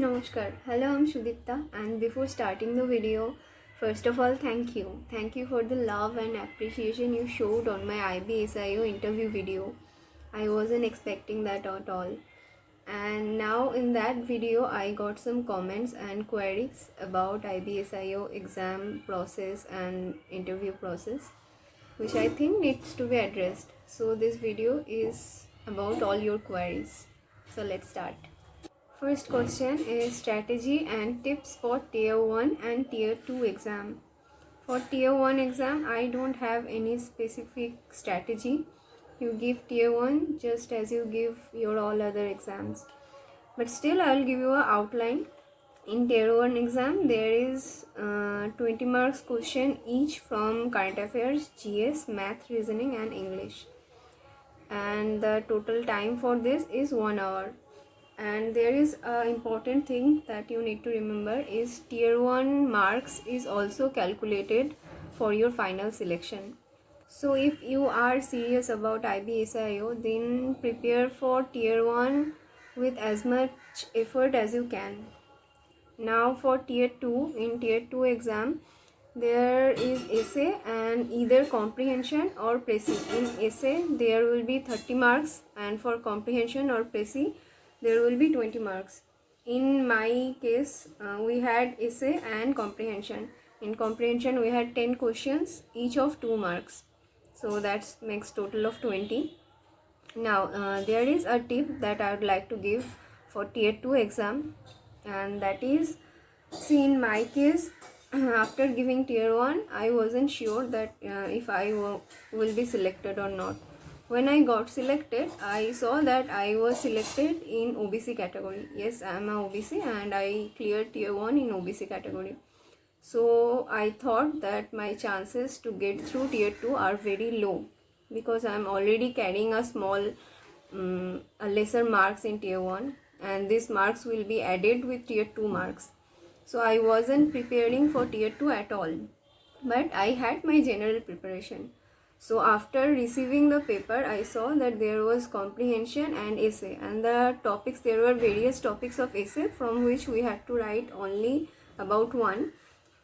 Namaskar. Hello, I'm Sudipta, and before starting the video, first of all, thank you. Thank you for the love and appreciation you showed on my ACIO interview video. I wasn't expecting that at all. And now in that video, I got some comments and queries about ACIO exam process and interview process, which I think needs to be addressed. So this video is about all your queries. So let's start. First question is strategy and tips for tier 1 and tier 2 exam. For tier 1 exam, I don't have any specific strategy. You give tier 1 just as you give your all other exams. But still, I will give you an outline. In tier 1 exam, there is 20 marks question each from current affairs, GS, math, reasoning and English. And the total time for this is 1 hour. And there is an important thing that you need to remember is tier 1 marks is also calculated for your final selection. So if you are serious about ACIO, then prepare for tier 1 with as much effort as you can. Now for tier 2, in tier 2 exam, there is essay and either comprehension or précis. In essay, there will be 30 marks, and for comprehension or précis, there will be 20 marks. In my case, we had essay and comprehension. In comprehension, we had 10 questions, each of 2 marks. So that makes total of 20. Now, there is a tip that I would like to give for tier 2 exam, and that is, see, in my case, after giving tier 1, I wasn't sure that if I will be selected or not. When I got selected, I saw that I was selected in OBC category. Yes, I am a OBC and I cleared tier 1 in OBC category. So I thought that my chances to get through tier 2 are very low because I am already carrying a small, a lesser marks in tier 1, and these marks will be added with tier 2 marks. So I wasn't preparing for tier 2 at all, but I had my general preparation. So after receiving the paper, I saw that there was comprehension and essay, and the topics, there were various topics of essay from which we had to write only about one,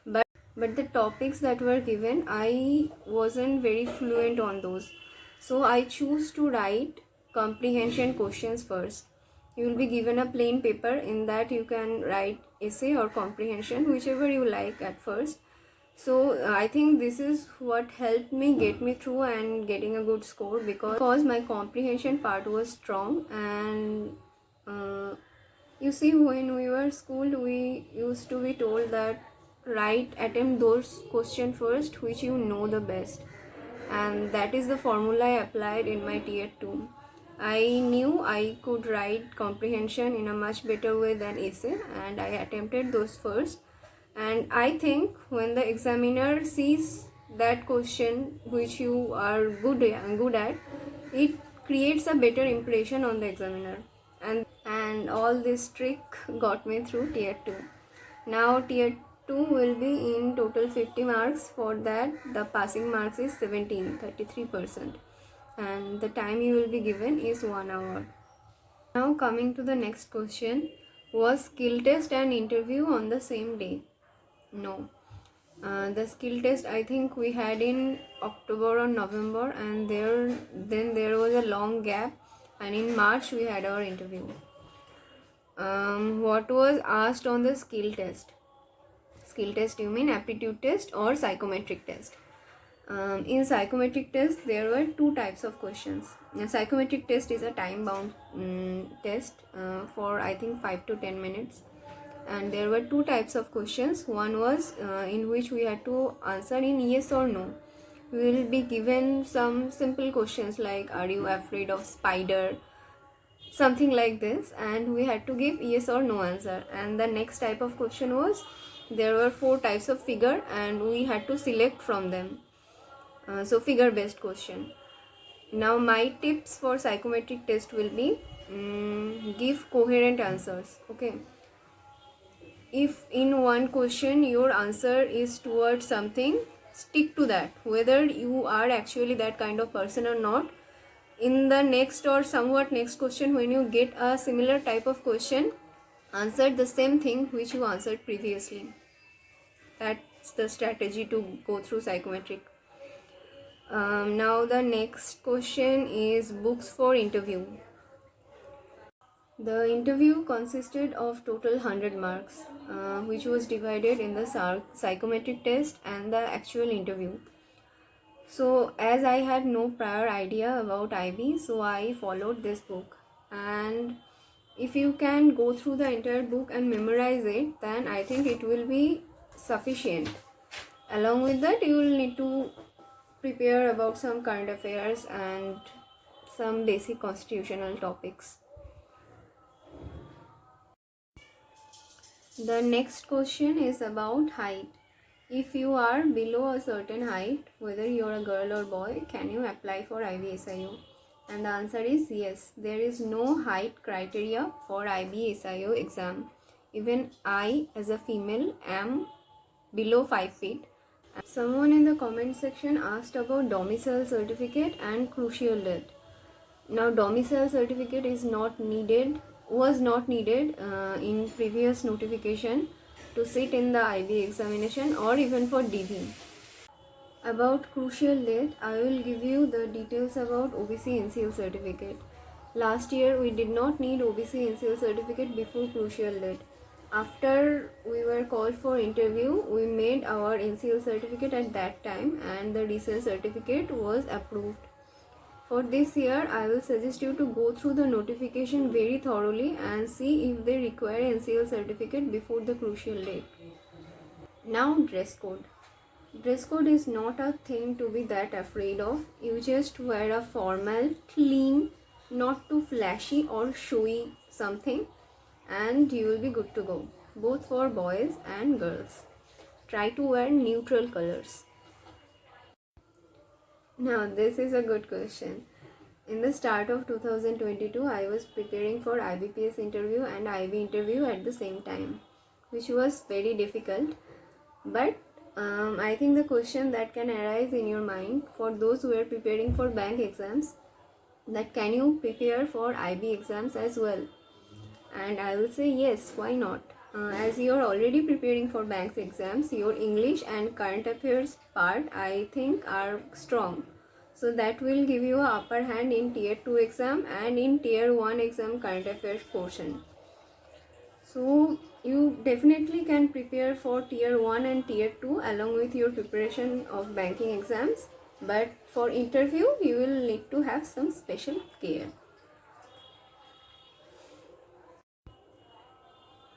but the topics that were given, I wasn't very fluent on those. So I choose to write comprehension questions first. You will be given a plain paper. In that you can write essay or comprehension, whichever you like at first. So I think this is what helped me get me through and getting a good score, because my comprehension part was strong. And you see, when we were schooled, we used to be told that attempt those questions first which you know the best, and that is the formula I applied in my tier 2. I knew I could write comprehension in a much better way than essay, and I attempted those first. And I think when the examiner sees that question which you are good at, it creates a better impression on the examiner. And all this trick got me through tier 2. Now tier 2 will be in total 50 marks. For that, the passing marks is 33%. And the time you will be given is 1 hour. Now coming to the next question, was skill test and interview on the same day? No. The skill test, I think we had in October or November, and then there was a long gap, and in March we had our interview. What was asked on the skill test? Skill test, you mean aptitude test or psychometric test? In psychometric test, there were 2 types of questions. A psychometric test is a time bound test for I think 5 to 10 minutes, and there were 2 types of questions. One was in which we had to answer in yes or no. We will be given some simple questions like, are you afraid of spider, something like this, and we had to give yes or no answer. And the next type of question was, there were 4 types of figure and we had to select from them. So figure based question. Now my tips for psychometric test will be, give coherent answers. Okay, if in one question your answer is towards something, stick to that, whether you are actually that kind of person or not. In the next or somewhat next question, when you get a similar type of question, answer the same thing which you answered previously. That's the strategy to go through psychometric. Now the next question is books for interview. The interview consisted of total 100 marks, which was divided in the psychometric test and the actual interview. So as I had no prior idea about IB, so I followed this book. And if you can go through the entire book and memorize it, then I think it will be sufficient. Along with that, you will need to prepare about some current affairs and some basic constitutional topics. The next question is about height. If you are below a certain height, whether you are a girl or boy, can you apply for IB/SIO? And the answer is yes. There is no height criteria for IB/SIO exam. Even I, as a female, am below 5 feet. Someone in the comment section asked about domicile certificate and crucial date. Now, domicile certificate was not needed in previous notification to sit in the IB examination or even for DV. About crucial date, I will give you the details about OBC NCL certificate. Last year, we did not need OBC NCL certificate before crucial date. After we were called for interview, we made our NCL certificate at that time and the DCL certificate was approved. For this year, I will suggest you to go through the notification very thoroughly and see if they require NCL certificate before the crucial date. Now, dress code. Dress code is not a thing to be that afraid of. You just wear a formal, clean, not too flashy or showy something, and you will be good to go, both for boys and girls. Try to wear neutral colors. Now, this is a good question. In the start of 2022, I was preparing for IBPS interview and IB interview at the same time, which was very difficult. But I think the question that can arise in your mind for those who are preparing for bank exams, that can you prepare for IB exams as well? And I will say yes, why not? As you are already preparing for banks exams, your English and current affairs part I think are strong. So that will give you an upper hand in tier 2 exam and in tier 1 exam current affairs portion. So you definitely can prepare for tier 1 and tier 2 along with your preparation of banking exams. But for interview, you will need to have some special care.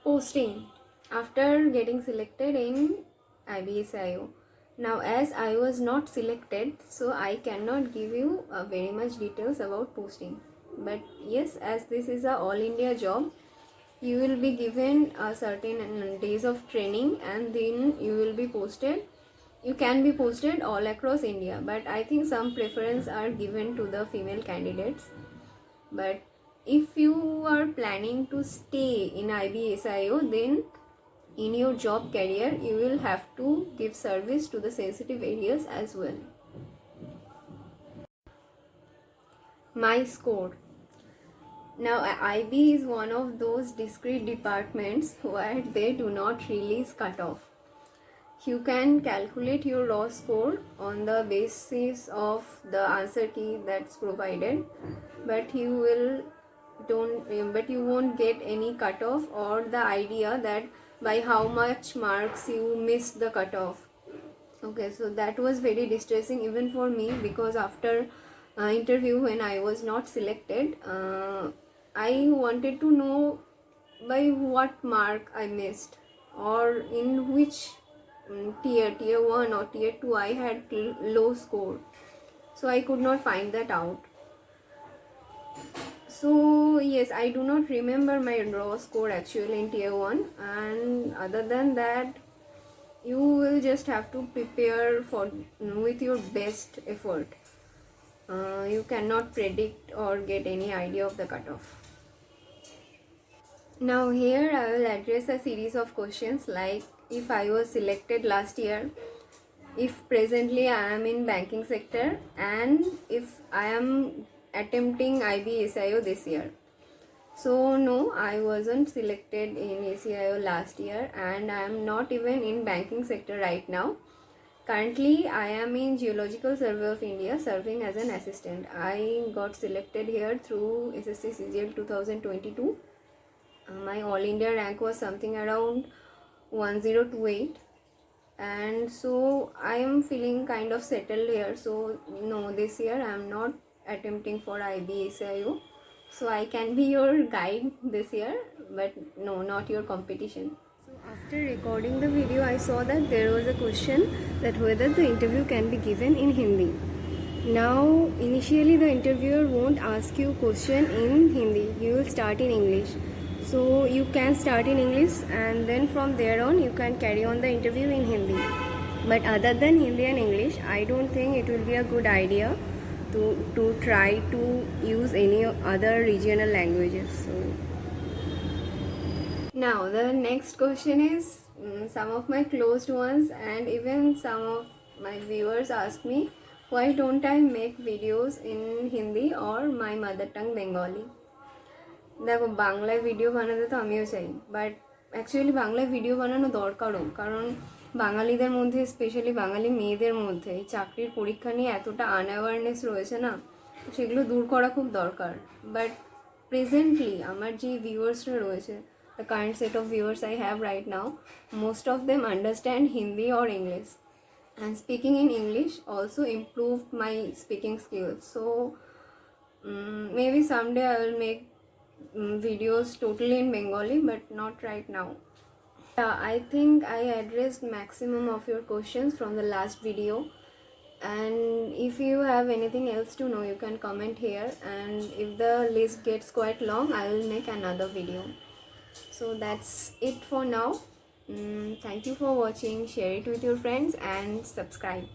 Posting after getting selected in IB/SIO. Now, as I was not selected, so I cannot give you very much details about posting. But yes, as this is a all India job, you will be given a certain days of training and then you will be posted. You can be posted all across India, but I think some preference are given to the female candidates. But if you are planning to stay in IB/SIO, then in your job career, you will have to give service to the sensitive areas as well. My score. Now, IB is one of those discrete departments where they do not release cutoff. You can calculate your raw score on the basis of the answer key that's provided, but you won't get any cutoff or the idea that by how much marks you missed the cutoff. Okay, so that was very distressing even for me, because after interview when I was not selected, I wanted to know by what mark I missed or in which tier 1 or tier 2 I had low score. So I could not find that out. So yes, I do not remember my raw score actually in tier 1, and other than that, you will just have to prepare for with your best effort. You cannot predict or get any idea of the cutoff. Now here I will address a series of questions like if I was selected last year, if presently I am in banking sector, and if I am attempting IB/SIO this year. So no, I wasn't selected in ACIO last year, and I am not even in banking sector right now. Currently, I am in Geological Survey of India serving as an assistant. I got selected here through SSC CGL 2022. My All India rank was something around 1028, and so I am feeling kind of settled here. So no, this year I am not attempting for IB ACIO. So I can be your guide this year, but no, not your competition. So after recording the video, I saw that there was a question that whether the interview can be given in Hindi. Now, initially the interviewer won't ask you question in Hindi. You will start in English. So you can start in English, and then from there on you can carry on the interview in Hindi. But other than Hindi and English, I don't think it will be a good idea to try to use any other regional languages. So now the next question is, some of my closed ones and even some of my viewers ask me, why don't I make videos in Hindi or my mother tongue Bengali? দেখো বাংলায় video বানাতে তো আমিও চাই, but actually বাংলায় video বানানো দরকারও, কারণ বাঙালিদের মধ্যে স্পেশালি বাঙালি মেয়েদের মধ্যে এই চাকরির পরীক্ষা নিয়ে এতটা আনঅ্যাওয়ারনেস রয়েছে না, সেগুলো দূর করা খুব দরকার। বাট প্রেজেন্টলি আমার যে ভিউয়ার্সরা রয়েছে, the current set of viewers I have right now, most of them understand Hindi or English, and speaking in English also improved my speaking skills. So maybe someday I will make videos totally in Bengali, but not right now. I think I addressed maximum of your questions from the last video, and if you have anything else to know, you can comment here, and if the list gets quite long, I will make another video. So that's it for now. Thank you for watching. Share it with your friends and subscribe.